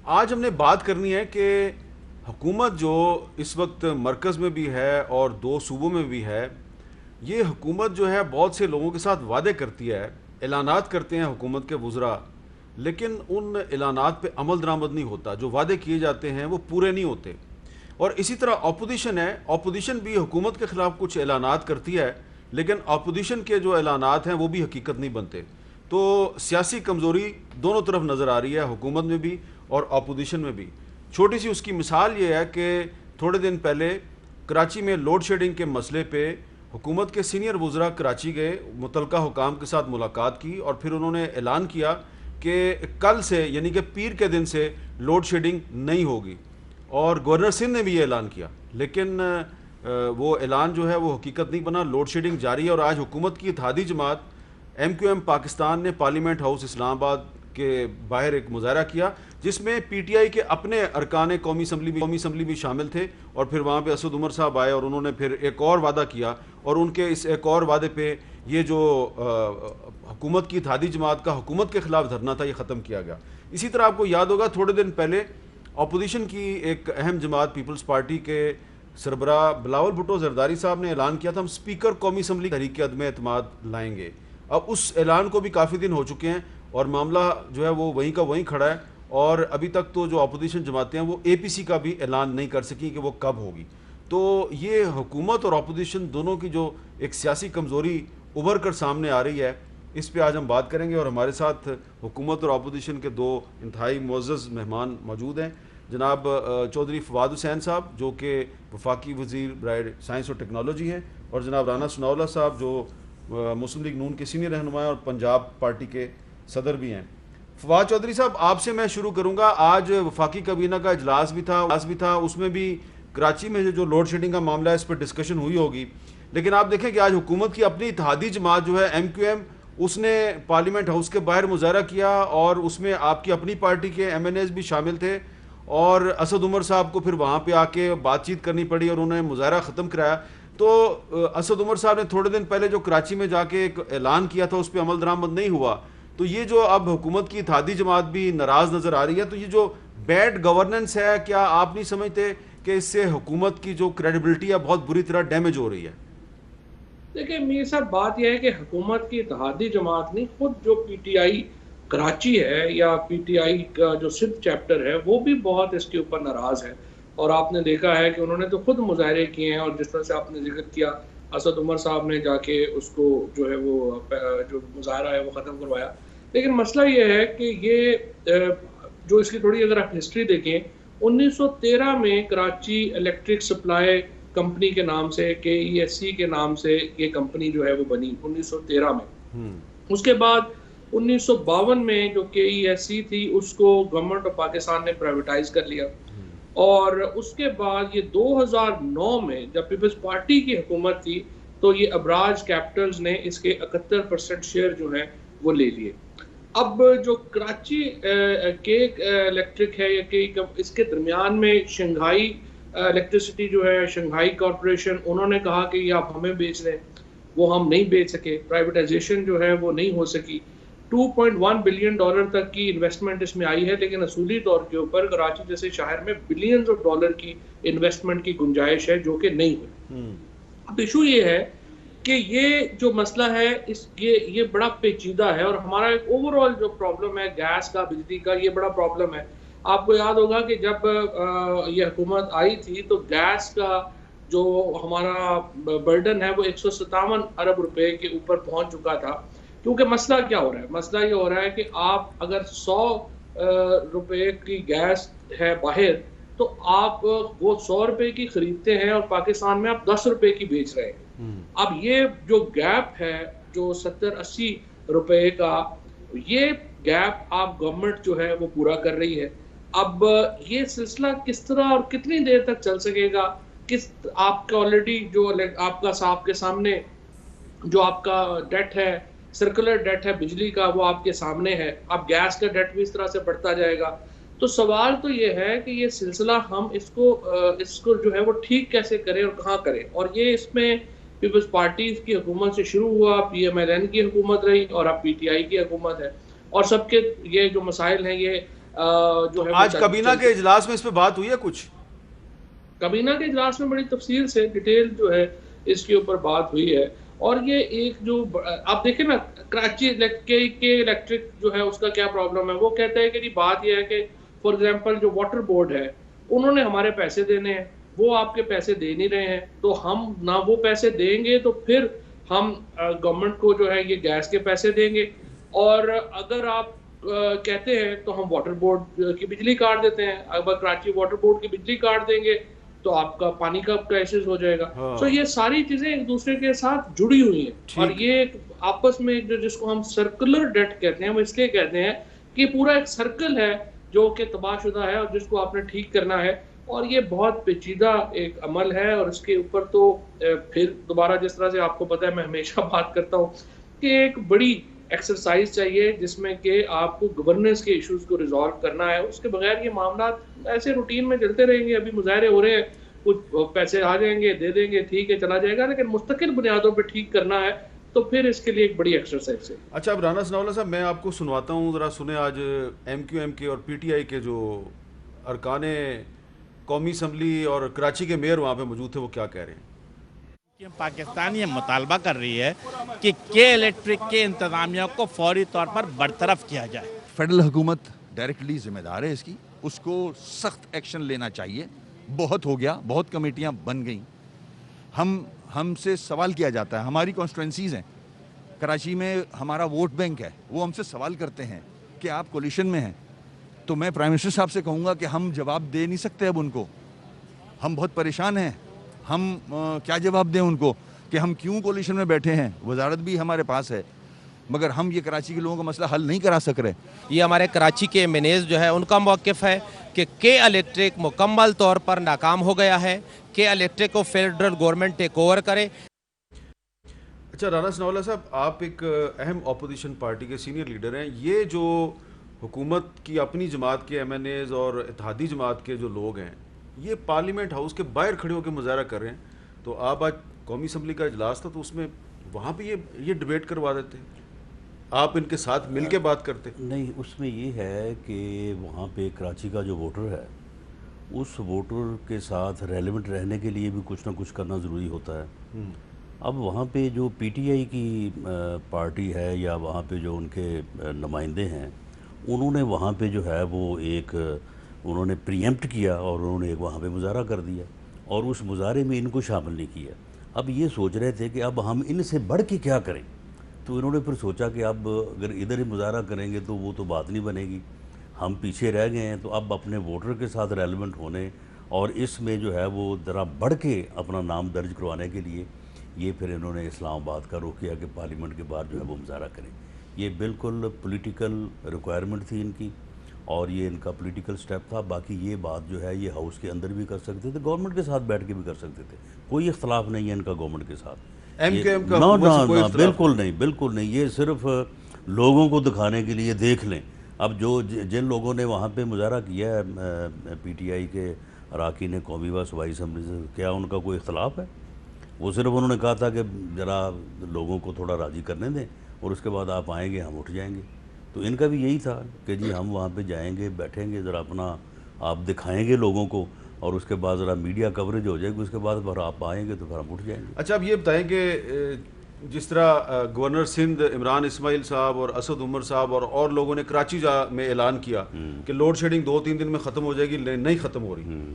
आज हमने बात करनी है कि हुकूमत जो इस वक्त मरकज़ में भी है और दो सूबों में भी है, ये हुकूमत जो है बहुत से लोगों के साथ वादे करती है, ऐलानात करते हैं हुकूमत के वज़रा, लेकिन उन ऐलानात पे अमल दरामद नहीं होता। जो वादे किए जाते हैं वो पूरे नहीं होते। और इसी तरह अपोजिशन है, अपोजिशन भी हुकूमत के ख़िलाफ़ कुछ ऐलानात करती है, लेकिन अपोजिशन के जो ऐलानात हैं वो भी हकीकत नहीं बनते। तो सियासी कमज़ोरी दोनों तरफ नज़र आ रही है, हुकूमत में भी और अपोजिशन में भी। छोटी सी उसकी मिसाल ये है कि थोड़े दिन पहले कराची में लोड शेडिंग के मसले पे हुकूमत के सीनियर वज़रा कराची गए, मुतलका हुकाम के साथ मुलाकात की और फिर उन्होंने ऐलान किया कि कल से यानी कि पीर के दिन से लोड शेडिंग नहीं होगी। और गवर्नर सिंध ने भी ये ऐलान किया, लेकिन वो ऐलान जो है वो हकीकत नहीं बना। लोड शेडिंग जारी है और आज हुकूमत की इत्तेहादी जमात MQM पाकिस्तान ने पार्लियामेंट हाउस इस्लामाबाद के बाहर एक मुजाहरा किया, जिसमें PTI के अपने अरकान कौमी असम्बली भी शामिल थे। और फिर वहाँ पे असद उमर साहब आए और उन्होंने फिर एक और वादा किया, और उनके इस एक और वादे पे ये जो हुकूमत की इत्तेहादी जमात का हुकूमत के ख़िलाफ़ धरना था, ये ख़त्म किया गया। इसी तरह आपको याद होगा थोड़े दिन पहले अपोजिशन की एक अहम जमात पीपल्स पार्टी के सरबरा बिलावल भुट्टो जरदारी साहब ने ऐलान किया था, हम स्पीकर कौमी असम्बली तहरीक अदम एतमाद लाएंगे। अब उस ऐलान को भी काफ़ी दिन हो चुके हैं और मामला जो है वो वहीं का वहीं खड़ा है, और अभी तक तो जो अपोजिशन जमातें हैं वो APC का भी ऐलान नहीं कर सकी कि वो कब होगी। तो ये हुकूमत और अपोजिशन दोनों की जो एक सियासी कमज़ोरी उभर कर सामने आ रही है, इस पे आज हम बात करेंगे। और हमारे साथ हुकूमत और अपोजिशन के दो इंतहाई मुअज़्ज़ज़ मेहमान मौजूद हैं। जनाब चौधरी फवाद हुसैन साहब जो कि वफाकी वज़ीर बराए साइंस और टेक्नोलॉजी हैं, और जनाब राना सनाउल्लाह साहब जो मुस्लिम लीग नून के सीनियर रहनुमा हैं और पंजाब पार्टी के सदर भी हैं। फवाद चौधरी साहब, आपसे मैं शुरू करूंगा। आज वफाकी काबीना का इजलास भी था, उसमें भी कराची में जो लोड शेडिंग का मामला है इस पर डिस्कशन हुई होगी। लेकिन आप देखें कि आज हुकूमत की अपनी इत्तेहादी जमात जो है MQM, उसने पार्लियामेंट हाउस के बाहर मुजाहरा किया और उसमें आपकी अपनी पार्टी के MNAs भी शामिल थे, और असद उमर साहब को फिर वहाँ पे आके बातचीत करनी पड़ी और उन्होंने मुजाहरा ख़त्म कराया। तो असद उमर साहब ने थोड़े दिन पहले जो कराची में जाके एक ऐलान किया था उस पर अमल दरामद नहीं हुआ। तो ये जो अब हुकूमत की इत्तेहादी जमात भी नाराज़ नज़र आ रही है, तो ये जो बैड गवर्नेंस है, क्या आप नहीं समझते कि इससे हुकूमत की जो क्रेडिबिलिटी है बहुत बुरी तरह डैमेज हो रही है? देखिए मीर साहब, बात यह है कि हुकूमत की इत्तेहादी जमात नहीं, खुद जो PTI कराची है या PTI का जो सिंध चैप्टर है वो भी बहुत इसके ऊपर नाराज़ है। और आपने देखा है कि उन्होंने तो खुद मुजाहरे किए हैं, और जिस तरह से आपने जिक्र किया, असद उमर साहब ने जाके उसको जो है वो जो मुजाहरा है वो ख़त्म करवाया। लेकिन मसला ये है कि ये जो इसकी थोड़ी अगर आप हिस्ट्री देखें, 1913 में कराची इलेक्ट्रिक सप्लाई कंपनी के नाम से, KESC के नाम से ये कंपनी जो है वो बनी 1913 में। उसके बाद 1952 में जो KESC थी उसको गवर्नमेंट ऑफ पाकिस्तान ने प्राइवेटाइज कर लिया, और उसके बाद ये 2009 में जब पीपल्स पार्टी की हुकूमत थी तो ये अबराज कैपिटल्स ने इसके 71% शेयर जो हैं वो ले लिए। अब जो कराची के इलेक्ट्रिक है या के इसके दरमियान में शंघाई इलेक्ट्रिसिटी जो है, शंघाई कॉरपोरेशन, उन्होंने कहा कि ये आप हमें बेच दें, वो हम नहीं बेच सके। प्राइवेटाइजेशन जो है वो नहीं हो सकी। $2.1 बिलियन तक की इन्वेस्टमेंट इसमें आई है, लेकिन असूली तौर के ऊपर कराची जैसे शहर में बिलियंस ऑफ डॉलर की इन्वेस्टमेंट की गुंजाइश है जो कि नहीं हुई। अब इशू ये है कि ये जो मसला है ये बड़ा पेचीदा है, और हमारा एक ओवरऑल जो प्रॉब्लम है गैस का, बिजली का, ये बड़ा प्रॉब्लम है। आपको याद होगा कि जब ये हुकूमत आई थी तो गैस का जो हमारा बर्डन है वो 157 अरब रुपए के ऊपर पहुंच चुका था। क्योंकि मसला क्या हो रहा है, मसला ये हो रहा है कि आप अगर 100 रुपए की गैस है बाहर, तो आप वो 100 रुपए की खरीदते हैं और पाकिस्तान में आप 10 रुपए की बेच रहे हैं। अब ये जो गैप है जो 70-80 रुपए का, ये गैप आप गवर्नमेंट जो है वो पूरा कर रही है। अब ये सिलसिला किस तरह और कितनी देर तक चल सकेगा? किस आपका ऑलरेडी जो आपका आपके सामने जो आपका डेट है, सर्कुलर डेट है बिजली का, वो आपके सामने है। अब गैस का डेट भी इस तरह से बढ़ता जाएगा। तो सवाल तो ये है कि ये सिलसिला हम इसको जो है वो ठीक कैसे करें और कहाँ करें। और ये इसमें पीपल्स पार्टी की हुकूमत से शुरू हुआ, PMLN की हुकूमत रही, और अब PTI की हुकूमत है, और सबके ये जो मसाइल हैं ये जो है आज कबीना के इजलास में इस पे बात हुई है कुछ? कबीना के इजलास में बड़ी तफसील से डिटेल जो है इसके ऊपर बात हुई है। और ये एक जो आप देखें ना, कराची के इलेक्ट्रिक जो है उसका क्या प्रॉब्लम है, वो कहते हैं कि जी बात ये है कि फॉर एग्जांपल जो वाटर बोर्ड है उन्होंने हमारे पैसे देने हैं, वो आपके पैसे दे नहीं रहे हैं, तो हम ना वो पैसे देंगे तो फिर हम गवर्नमेंट को जो है ये गैस के पैसे देंगे, और अगर आप कहते हैं तो हम वाटर बोर्ड की बिजली काट देते हैं, अगर कराची वाटर बोर्ड की बिजली काट देंगे तो आपका पानी का क्राइसिस हो जाएगा। हाँ। ये सारी चीजें एक दूसरे के साथ जुड़ी हुई हैं, और ये आपस में जो जिसको हम सर्कुलर डेट कहते हैं, वो इसलिए कहते हैं कि पूरा एक सर्कल है जो कि तबाहशुदा है और जिसको आपने ठीक करना है, और ये बहुत पेचीदा एक अमल है। और इसके ऊपर तो फिर दोबारा जिस तरह से आपको पता है मैं हमेशा बात करता हूँ कि एक बड़ी एक्सरसाइज चाहिए जिसमें कि आपको गवर्नेंस के इश्यूज को रिजॉल्व करना है। उसके बगैर ये मामला ऐसे रूटीन में चलते रहेंगे। अभी मुजाहरे हो रहे हैं, कुछ पैसे आ जाएंगे, दे देंगे, ठीक है, चला जाएगा, लेकिन मुस्तकिल बुनियादों पर ठीक करना है तो फिर इसके लिए एक बड़ी एक्सरसाइज है। अच्छा, अब राना सनाउल्लाह साहब, मैं आपको सुनवाता हूँ, ज़रा सुने। आज MQM के और PTI के जो अरकाने कौमी असम्बली और कराची के मेयर वहाँ पे मौजूद थे, वो क्या कह रहे हैं। पाकिस्तान ये मुतालबा कर रही है कि इलेक्ट्रिक के इंतजामिया को फौरी तौर पर बरतरफ किया जाए। फेडरल हुकूमत डायरेक्टली जिम्मेदार है इसकी, उसको सख्त एक्शन लेना चाहिए। बहुत हो गया, बहुत कमेटियां बन गई। हमसे सवाल किया जाता है, हमारी कॉन्स्टिट्यूंसीज़ हैं, कराची में हमारा वोट बैंक है, वो हमसे सवाल करते हैं कि आप कोलिशन में हैं। तो मैं प्राइम मिनिस्टर साहब से कहूँगा कि हम जवाब दे नहीं सकते अब उनको, हम बहुत परेशान हैं। हम क्या जवाब दें उनको कि हम क्यों कोलिशन में बैठे हैं। वजारत भी हमारे पास है, मगर हम ये कराची के लोगों का मसला हल नहीं करा सक रहे। ये हमारे कराची के मैनेज जो है उनका मौक़िफ़ है कि इलेक्ट्रिक मुकम्मल तौर पर नाकाम हो गया है, इलेक्ट्रिक को फेडरल गवर्नमेंट टेक ओवर करे। अच्छा राना सनाउल्लाह साहब, आप एक अहम अपोजिशन पार्टी के सीनियर लीडर हैं। ये जो हुकूमत की अपनी जमात के MNAs और इत्तेहादी जमात के जो लोग हैं, ये पार्लियामेंट हाउस के बाहर खड़े होकर मुजाहरा कर रहे हैं, तो आप आज कौमी असम्बली का इजलास था तो उसमें वहाँ पे ये डिबेट करवा देते, आप इनके साथ मिल के बात करते। नहीं, उसमें ये है कि वहाँ पे कराची का जो वोटर है, उस वोटर के साथ रेलेवेंट रहने के लिए भी कुछ ना कुछ करना ज़रूरी होता है। अब वहाँ पे जो PTI की पार्टी है या वहाँ पे जो उनके नुमाइंदे हैं, उन्होंने वहाँ पे जो है वो उन्होंने प्रीएम्प्ट किया और उन्होंने एक वहाँ पे मुजाहरा कर दिया, और उस मुजाहरे में इनको शामिल नहीं किया। अब ये सोच रहे थे कि अब हम इनसे बढ़ के क्या करें, तो इन्होंने फिर सोचा कि अब अगर इधर ही मुजाहरा करेंगे तो वो तो बात नहीं बनेगी, हम पीछे रह गए हैं, तो अब अपने वोटर के साथ रेलेवेंट होने और इसमें जो है वो ज़रा बढ़ के अपना नाम दर्ज करवाने के लिए ये फिर इन्होंने इस्लामाबाद का रुख किया कि पार्लियामेंट के बाहर जो है वो मुजाहरा करें। ये बिल्कुल पॉलिटिकल रिक्वायरमेंट थी इनकी, और ये इनका पॉलिटिकल स्टेप था। बाकी ये बात जो है ये हाउस के अंदर भी कर सकते थे, गवर्नमेंट के साथ बैठ के भी कर सकते थे, कोई इख्तलाफ नहीं है इनका गवर्नमेंट के साथ। MKM का ना, बिल्कुल नहीं, बिल्कुल नहीं। ये सिर्फ लोगों को दिखाने के लिए देख लें। अब जिन लोगों ने वहाँ पे मुजाहरा किया है PTI के अरकान कौमी व सूबाई असम्बली से, क्या उनका कोई इख्तलाफ है? वो सिर्फ उन्होंने कहा था कि ज़रा लोगों को थोड़ा राज़ी करने दें और उसके बाद आप आएंगे, हम उठ जाएंगे। तो इनका भी यही था कि जी हम वहाँ पे जाएंगे, बैठेंगे, ज़रा अपना आप दिखाएंगे लोगों को, और उसके बाद ज़रा मीडिया कवरेज हो जाएगी, उसके बाद फिर आप आएंगे तो फिर हम उठ जाएंगे। अच्छा, अब ये बताएं कि जिस तरह गवर्नर सिंध इमरान इस्माइल साहब और असद उमर साहब और लोगों ने कराची में ऐलान किया कि लोड शेडिंग 2-3 दिन में ख़त्म हो जाएगी, नहीं ख़त्म हो रही।